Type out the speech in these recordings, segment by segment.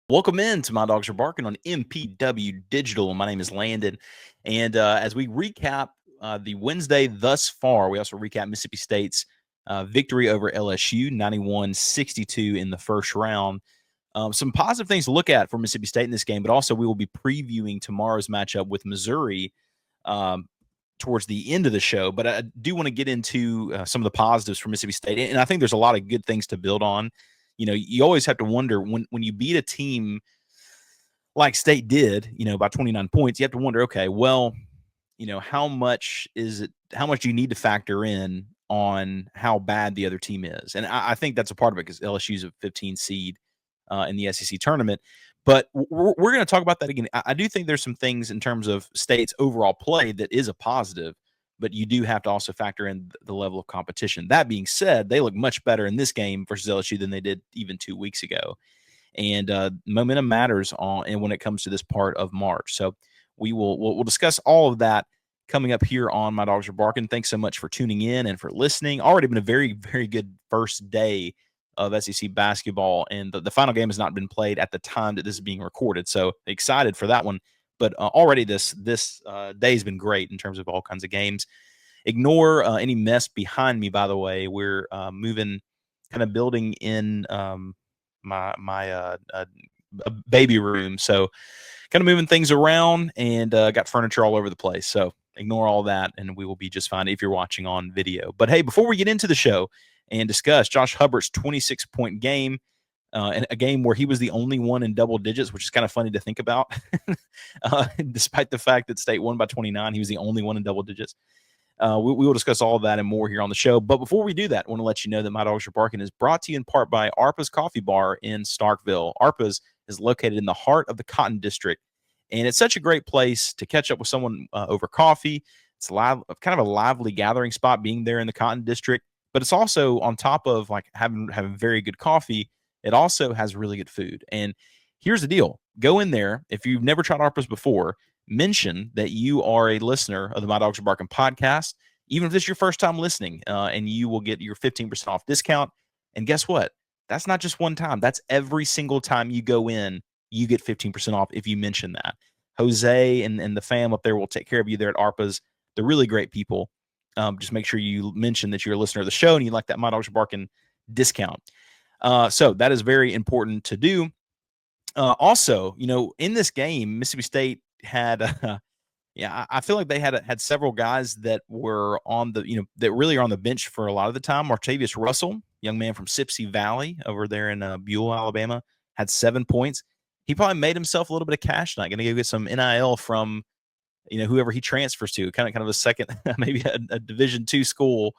Welcome in to My Dogs Are Barking on MPW Digital. My name is Landon. And as we recap the Wednesday thus far, we also recap Mississippi State's victory over LSU, 91-62 in the first round. Some positive things to look at for Mississippi State in this game, but also we will be previewing tomorrow's matchup with Missouri towards the end of the show. But I do want to get into some of the positives for Mississippi State. And I think there's a lot of good things to build on. You always have to wonder when you beat a team like State did, by 29 points, you have to wonder, okay, well, how much do you need to factor in on how bad the other team is? And I think that's a part of it because LSU's a 15 seed in the SEC tournament. But we're going to talk about that again. I do think there's some things in terms of State's overall play that is a positive, but you do have to also factor in the level of competition. That being said, they look much better in this game versus LSU than they did even 2 weeks ago. And momentum matters and when it comes to this part of March. So we'll discuss all of that coming up here on My Dogs Are Barking. Thanks so much for tuning in and for listening. Already been a very, very good first day of SEC basketball, and the final game has not been played at the time that this is being recorded. So excited for that one. But already this day has been great in terms of all kinds of games. Ignore any mess behind me, by the way. We're moving, kind of building in my baby room. So kind of moving things around and got furniture all over the place. So ignore all that and we will be just fine if you're watching on video. But hey, before we get into the show and discuss Josh Hubbard's 26-point game, and a game where he was the only one in double digits, which is kind of funny to think about. Despite the fact that State won by 29, he was the only one in double digits. We will discuss all of that and more here on the show. But before we do that, I want to let you know that My Dogs Are Barking is brought to you in part by Arpa's Coffee Bar in Starkville. Arpa's is located in the heart of the Cotton District, and it's such a great place to catch up with someone over coffee. It's kind of a lively gathering spot being there in the Cotton District, but it's also on top of like having very good coffee. It also has really good food. And here's the deal. Go in there. If you've never tried Arpa's before, mention that you are a listener of the My Dogs Are Barking podcast, even if this is your first time listening, and you will get your 15% off discount. And guess what? That's not just one time. That's every single time you go in, you get 15% off if you mention that. Jose and the fam up there will take care of you there at Arpa's. They're really great people. Just make sure you mention that you're a listener of the show and you like that My Dogs Are Barking discount. So that is very important to do. Also, in this game, Mississippi State had, I feel like they had several guys that were that really are on the bench for a lot of the time. Martavius Russell, young man from Sipsey Valley over there in Buell, Alabama, had 7 points. He probably made himself a little bit of cash tonight. Going to go get some NIL from, whoever he transfers to, kind of a second, maybe a Division II school.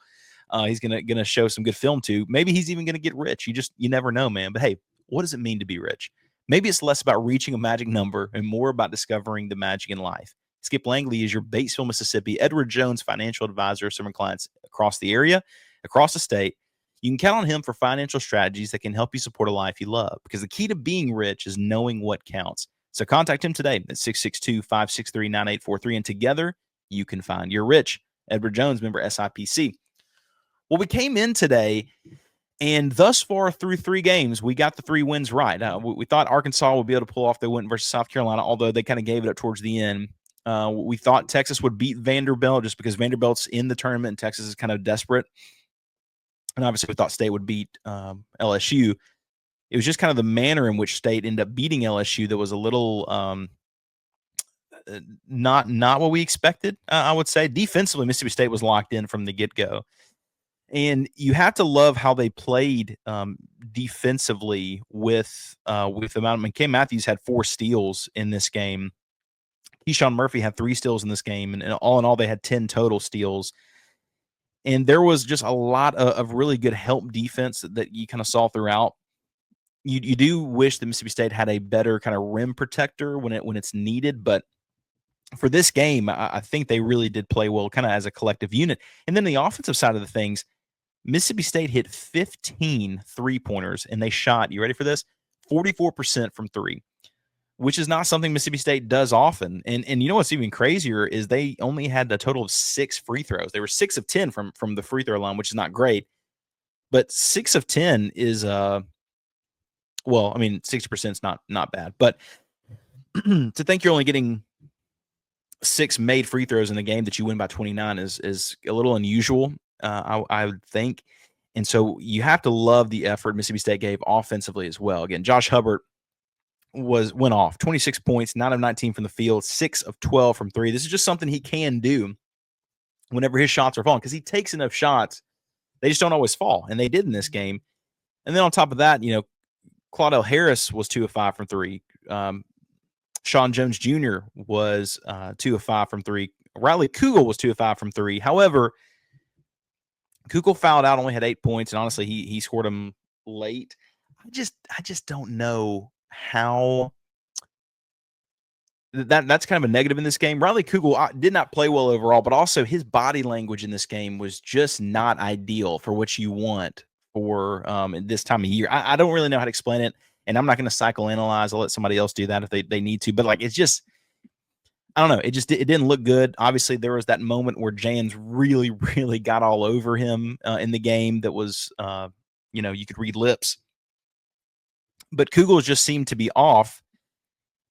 He's gonna show some good film to. Maybe he's even gonna get rich. You never know, man. But hey, what does it mean to be rich? Maybe it's less about reaching a magic number and more about discovering the magic in life. Skip Langley is your Batesville, Mississippi, Edward Jones financial advisor serving clients across the area, across the state. You can count on him for financial strategies that can help you support a life you love, because the key to being rich is knowing what counts. So contact him today at 662-563-9843, and together you can find your rich. Edward Jones, member SIPC. Well, we came in today, and thus far through 3 games, we got the 3 wins right. We thought Arkansas would be able to pull off their win versus South Carolina, although they kind of gave it up towards the end. We thought Texas would beat Vanderbilt just because Vanderbilt's in the tournament and Texas is kind of desperate. And obviously we thought State would beat LSU. It was just kind of the manner in which State ended up beating LSU that was a little not what we expected, I would say. Defensively, Mississippi State was locked in from the get-go. And you have to love how they played defensively with the amount. I mean, Cam Matthews had 4 steals in this game. Keyshawn Murphy had 3 steals in this game, and all in all, they had 10 total steals. And there was just a lot of really good help defense that you kind of saw throughout. You do wish that Mississippi State had a better kind of rim protector when it's needed, but for this game, I think they really did play well, kind of as a collective unit. And then the offensive side of the things, Mississippi State hit 15 3-pointers, and they shot, you ready for this? 44% from 3, which is not something Mississippi State does often. And you know what's even crazier is they only had a total of 6 free throws. They were 6 of 10 from the free throw line, which is not great. But 6 of 10 is Well, I mean, 60% is not bad, but to think you're only getting 6 made free throws in a game that you win by 29 is a little unusual, I would think. And so you have to love the effort Mississippi State gave offensively as well. Again, Josh Hubbard went off 26 points, 9 of 19 from the field, 6 of 12 from three. This is just something he can do whenever his shots are falling, because he takes enough shots. They just don't always fall, and they did in this game. And then on top of that, Claudell Harris was 2 of 5 from three. Sean Jones Jr. was 2 of 5 from three. Riley Kugel was 2 of 5 from three. However, Kugel fouled out, only had 8 points, and honestly, he scored them late. I just don't know how that's kind of a negative in this game. Riley Kugel did not play well overall, but also his body language in this game was just not ideal for what you want for this time of year. I don't really know how to explain it, and I'm not going to psychoanalyze. I'll let somebody else do that if they need to. But it's just, I don't know. It didn't look good. Obviously, there was that moment where Jans really, really got all over him in the game. That was, you could read lips. But Kugel just seemed to be off.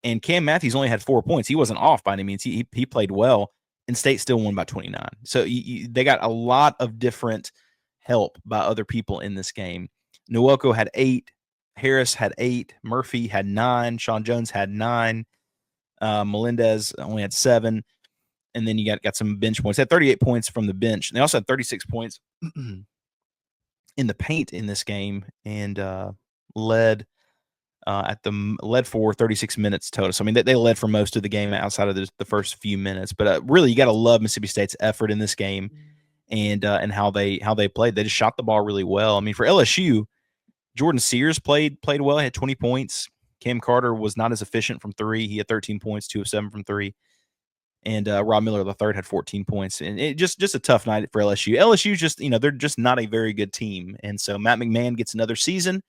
And Cam Matthews only had 4 points. He wasn't off by any means. He played well, and State still won by 29. So they got a lot of different help by other people in this game. Nwoko had 8. Harris had 8. Murphy had 9. Sean Jones had 9. Melendez only had 7. And then you got some bench points. They had 38 points from the bench. And they also had 36 points in the paint in this game, and led for 36 minutes total. So, I mean, they led for most of the game outside of the first few minutes. But really, you got to love Mississippi State's effort in this game and how they played. They just shot the ball really well. I mean, for LSU, Jordan Sears played well. He had 20 points. Cam Carter was not as efficient from three. He had 13 points, 2 of 7 from three. And Rob Miller III had 14 points. And it just a tough night for LSU. LSU just, they're just not a very good team. And so Matt McMahon gets another season.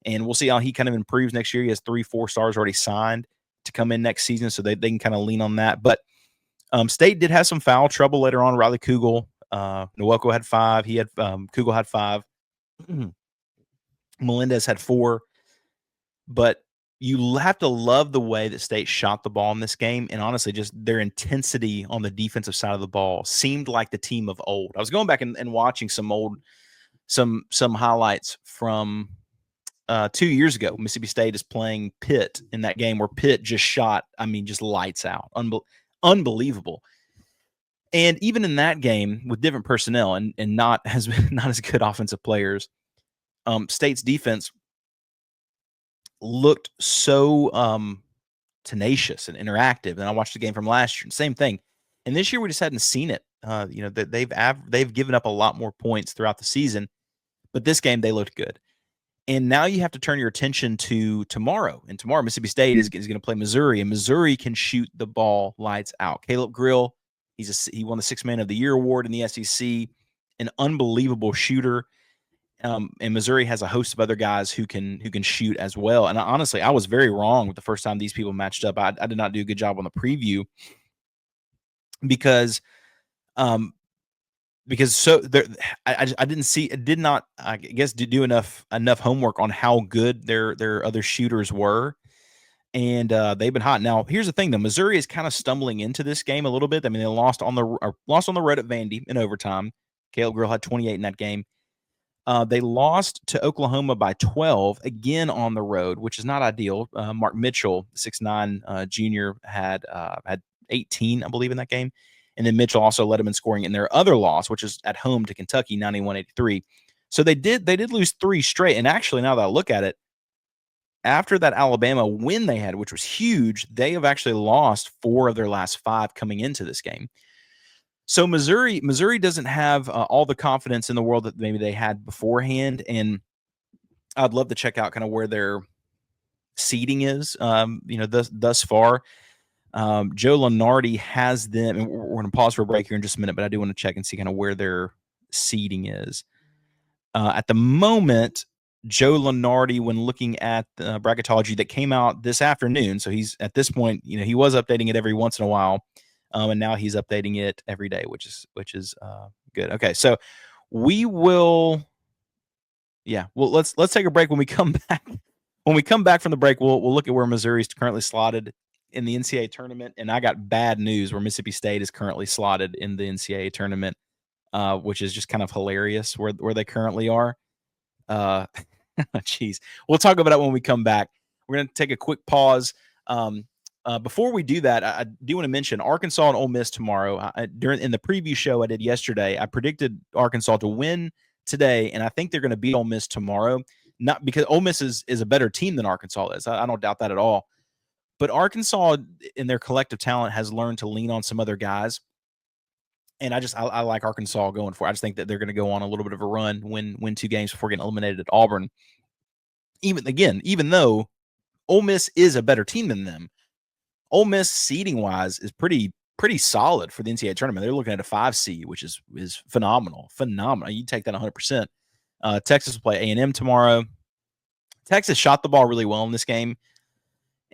And we'll see how he kind of improves next year. He has 3-4 stars already signed to come in next season, so they can kind of lean on that. But State did have some foul trouble later on. Riley Kugel, Nwoko had 5. He had Kugel had 5. Melendez had 4. But you have to love the way that State shot the ball in this game, and honestly, just their intensity on the defensive side of the ball seemed like the team of old. I was going back and watching some highlights from 2 years ago. Mississippi State is playing Pitt in that game where Pitt just shot, just lights out. Unbelievable. And even in that game with different personnel and not as good offensive players, State's defense looked so tenacious and interactive. And I watched the game from last year, same thing. And this year we just hadn't seen it. They've given up a lot more points throughout the season, but this game they looked good. And now you have to turn your attention to tomorrow. And tomorrow, Mississippi State is going to play Missouri, and Missouri can shoot the ball lights out. Caleb Grill, he won the Sixth Man of the Year award in the SEC, an unbelievable shooter. And Missouri has a host of other guys who can shoot as well. And honestly, I was very wrong with the first time these people matched up. I did not do a good job on the preview because I didn't see, it did not, I guess, do enough homework on how good their other shooters were. And they've been hot. Now, here's the thing though. Missouri is kind of stumbling into this game a little bit. I mean, they lost on the road at Vandy in overtime. Caleb Grill had 28 in that game. They lost to Oklahoma by 12 again on the road, which is not ideal. Mark Mitchell, 6'9" junior, had 18, I believe, in that game. And then Mitchell also led them in scoring in their other loss, which is at home to Kentucky, 91-83. So they did lose 3 straight. And actually, now that I look at it, after that Alabama win they had, which was huge, they have actually lost 4 of their last 5 coming into this game. So Missouri doesn't have all the confidence in the world that maybe they had beforehand. And I'd love to check out kind of where their seeding is, thus far. Joe Lunardi has them, and we're going to pause for a break here in just a minute, but I do want to check and see kind of where their seeding is. At the moment, Joe Lunardi, when looking at the bracketology that came out this afternoon, so he's at this point, he was updating it every once in a while, and now he's updating it every day, which is good. Okay, so we will, let's take a break. When we come back, When we come back from the break, we'll look at where Missouri's currently slotted in the NCAA tournament, and I got bad news where Mississippi State is currently slotted in the NCAA tournament, which is just kind of hilarious where they currently are. Jeez. We'll talk about it when we come back. We're going to take a quick pause. Before we do that, I do want to mention Arkansas and Ole Miss tomorrow. In the preview show I did yesterday, I predicted Arkansas to win today, and I think they're going to beat Ole Miss tomorrow. Not because Ole Miss is a better team than Arkansas is. I don't doubt that at all. But Arkansas, in their collective talent, has learned to lean on some other guys. And I like Arkansas going for it. I just think that they're going to go on a little bit of a run, win 2 games before getting eliminated at Auburn. Even though Ole Miss is a better team than them, Ole Miss seeding wise is pretty solid for the NCAA tournament. They're looking at a 5 seed, which is phenomenal. You take that 100%. Texas will play A&M tomorrow. Texas shot the ball really well in this game,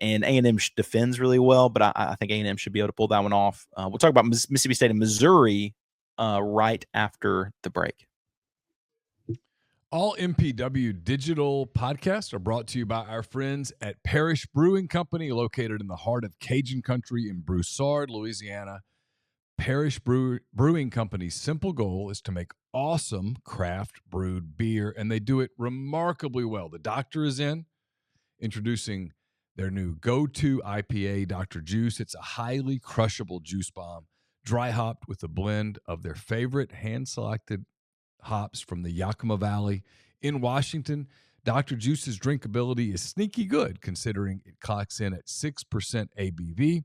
and A&M defends really well, but I think A&M should be able to pull that one off. We'll talk about Mississippi State and Missouri right after the break. All MPW digital podcasts are brought to you by our friends at Parish Brewing Company, located in the heart of Cajun country in Broussard, Louisiana. Parish Brewing Company's simple goal is to make awesome craft brewed beer, and they do it remarkably well. The doctor is introducing their new go-to IPA, Dr. Juice. It's a highly crushable juice bomb, dry hopped with a blend of their favorite hand-selected hops from the Yakima Valley in Washington. Dr. Juice's drinkability is sneaky good, considering it clocks in at 6% ABV.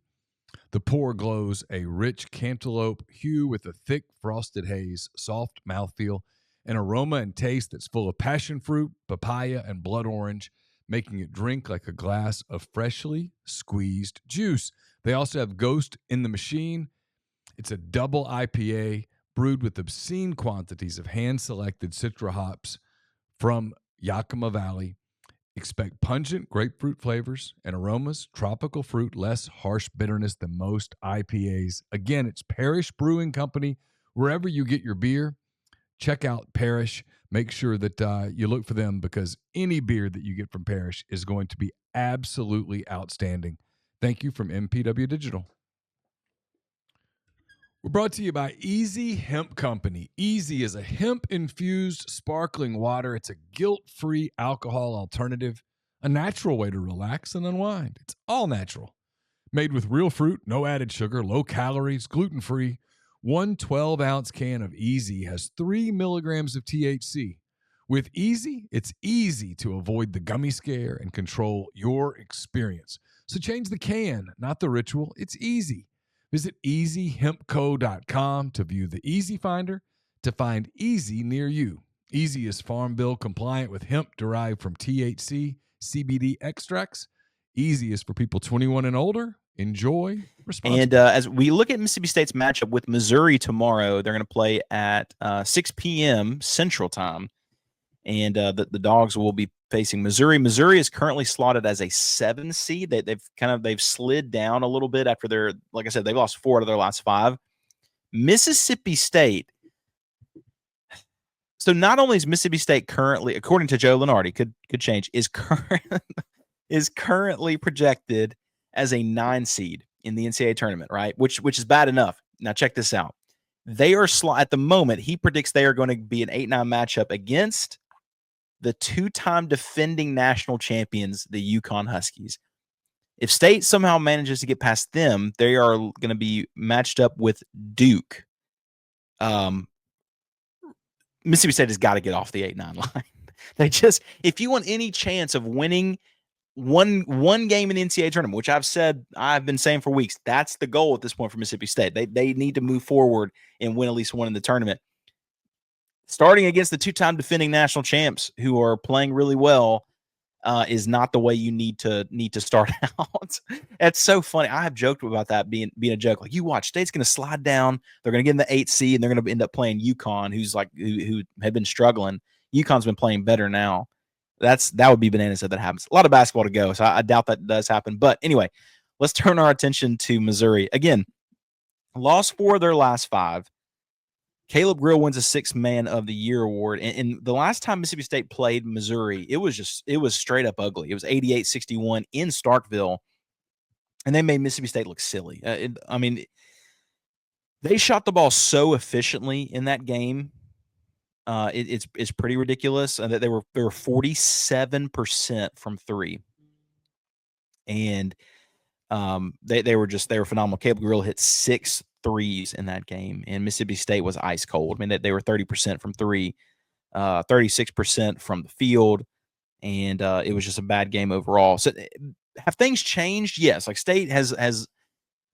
The pour glows a rich cantaloupe hue with a thick frosted haze, soft mouthfeel, an aroma and taste that's full of passion fruit, papaya, and blood orange, making it drink like a glass of freshly squeezed juice. They also have Ghost in the Machine. It's a double IPA brewed with obscene quantities of hand-selected Citra hops from Yakima Valley. Expect pungent grapefruit flavors and aromas, tropical fruit, less harsh bitterness than most IPAs. Again, it's Parish Brewing Company. Wherever you get your beer, check out Parish. Make sure that you look for them, because any beer that you get from Parish is going to be absolutely outstanding. Thank you from MPW Digital. We're brought to you by Easy Hemp Company. Easy is a hemp-infused sparkling water. It's a guilt-free alcohol alternative, a natural way to relax and unwind. It's all natural. Made with real fruit, no added sugar, low calories, gluten-free. One 12-ounce can of Easy has 3 milligrams of THC. With Easy, it's easy to avoid the gummy scare and control your experience. So change the can, not the ritual. It's easy. Visit EasyHempCo.com to view the Easy Finder to find Easy near you. Easy is Farm Bill compliant with hemp derived from THC, CBD extracts. Easy is for people 21 and older. Enjoy responsibly. And as we look at Mississippi State's matchup with Missouri tomorrow, they're going to play at 6 p.m. Central Time. And the Dogs will be facing Missouri. Missouri is currently slotted as a 7 seed. They've slid down a little bit after like I said, they've lost 4 out of their last 5. Mississippi State. So not only is Mississippi State currently, according to Joe Lunardi, could change, is currently projected as a 9 seed in the NCAA tournament, right? Which is bad enough. Now check this out. They are at the moment. He predicts they are going to be an 8-9 matchup against the 2-time defending national champions, the UConn Huskies. If State somehow manages to get past them, they are going to be matched up with Duke. Mississippi State has got to get off the 8-9 line. If you want any chance of winning one game in the NCAA tournament, which I've been saying for weeks, that's the goal at this point for Mississippi State. They need to move forward and win at least one in the tournament. Starting against the 2-time defending national champs who are playing really well is not the way you need to start out. It's so funny. I have joked about that being a joke. Like, you watch, State's going to slide down. They're going to get in the 8th seed, and they're going to end up playing UConn, who had been struggling. UConn's been playing better now. That would be bananas if that happens. A lot of basketball to go, so I doubt that does happen. But anyway, let's turn our attention to Missouri. Again, lost 4 of their last 5. Caleb Grill wins a Sixth Man of the Year award. And the last time Mississippi State played Missouri, it was straight up ugly. It was 88-61 in Starkville, and they made Mississippi State look silly. They shot the ball so efficiently in that game. It's pretty ridiculous. That they were 47% from three, and they were phenomenal. Caleb Grill hit 6 threes in that game, and Mississippi State was ice cold. I mean, they were 30% from three, 36% from the field, and it was just a bad game overall. So, have things changed? Yes. Like State has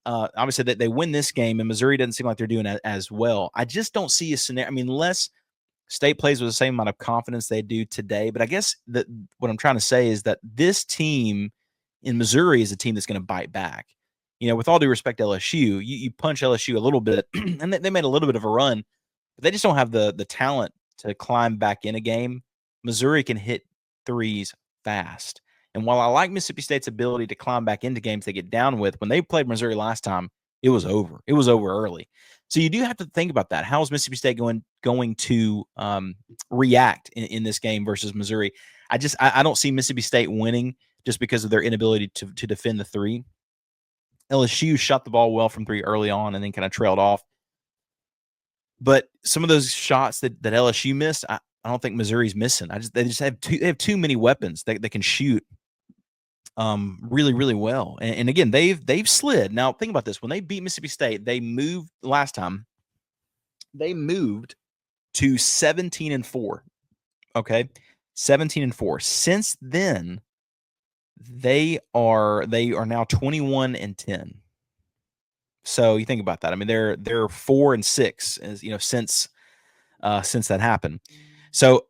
obviously that they win this game, and Missouri doesn't seem like they're doing as well. I just don't see a scenario. I mean, unless State plays with the same amount of confidence they do today. But I guess that what I'm trying to say is that this team in Missouri is a team that's going to bite back. With all due respect to LSU, you punch LSU a little bit, and they made a little bit of a run, but they just don't have the talent to climb back in a game. Missouri can hit threes fast. And while I like Mississippi State's ability to climb back into games they get down with, when they played Missouri last time, it was over. It was over early. So you do have to think about that. How is Mississippi State going to react in this game versus Missouri? I don't see Mississippi State winning just because of their inability to defend the three. LSU shot the ball well from three early on and then kind of trailed off. But some of those shots that LSU missed, I don't think Missouri's missing. They just have too many weapons that can shoot really, really well. And again, they've slid. Now think about this. When they beat Mississippi State, they moved last time. They moved to 17-4. Okay. 17-4. Since then, they are now 21-10. So you think about that. I mean, they're 4-6 since that happened. So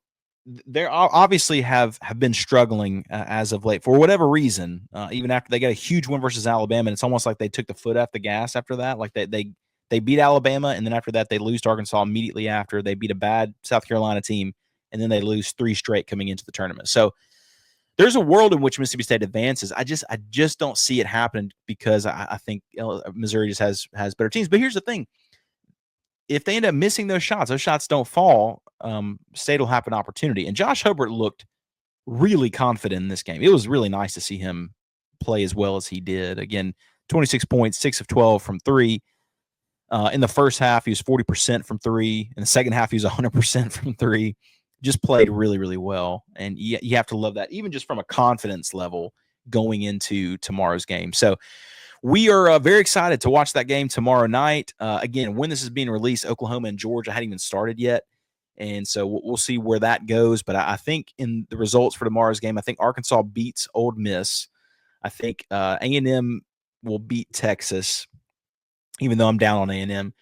they obviously have been struggling as of late for whatever reason. Even after they got a huge win versus Alabama, and it's almost like they took the foot off the gas after that. Like they beat Alabama, and then after that they lose to Arkansas immediately after. They beat a bad South Carolina team, and then they lose 3 straight coming into the tournament. So there's a world in which Mississippi State advances. I just don't see it happening because I think Missouri just has better teams. But here's the thing. If they end up missing those shots don't fall, State will have an opportunity. And Josh Hubbard looked really confident in this game. It was really nice to see him play as well as he did. Again, 26 points, 6 of 12 from three. In the first half, he was 40% from three. In the second half, he was 100% from three. Just played really, really well. And you have to love that, even just from a confidence level going into tomorrow's game. So we are very excited to watch that game tomorrow night. Again, when this is being released, Oklahoma and Georgia hadn't even started yet. And so we'll see where that goes. But I think in the results for tomorrow's game, I think Arkansas beats Ole Miss. I think A&M will beat Texas, even though I'm down on A&M.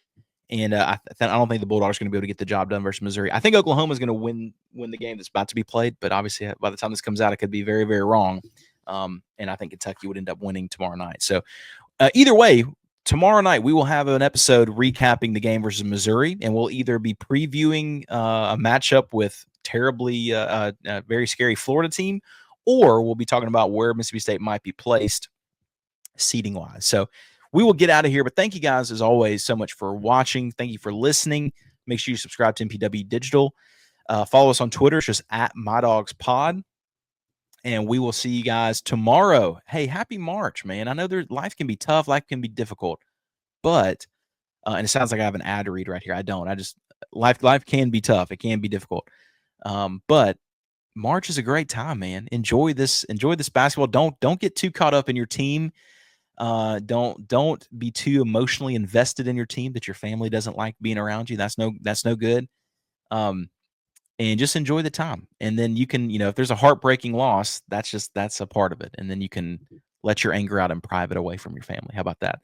And I don't think the Bulldogs are going to be able to get the job done versus Missouri. I think Oklahoma is going to win the game that's about to be played. But obviously, by the time this comes out, I could be very, very wrong. And I think Kentucky would end up winning tomorrow night. So either way, tomorrow night we will have an episode recapping the game versus Missouri, and we'll either be previewing a matchup with terribly very scary Florida team, or we'll be talking about where Mississippi State might be placed seeding-wise. So we will get out of here, but thank you guys, as always, so much for watching. Thank you for listening. Make sure you subscribe to MPW Digital. Follow us on Twitter. It's just at MyDawgsPod. And we will see you guys tomorrow. Hey, happy March, man. I know life can be tough. Life can be difficult. But, and it sounds like I have an ad to read right here. I don't. Life can be tough. It can be difficult. But March is a great time, man. Enjoy this basketball. Don't get too caught up in your team. Don't be too emotionally invested in your team that your family doesn't like being around you. That's no good. And just enjoy the time. And then you can, if there's a heartbreaking loss, that's a part of it. And then you can let your anger out in private away from your family. How about that?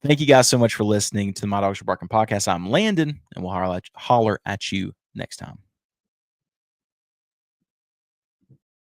Thank you guys so much for listening to the My Dogs Are Barking podcast. I'm Landon, and we'll holler at you next time.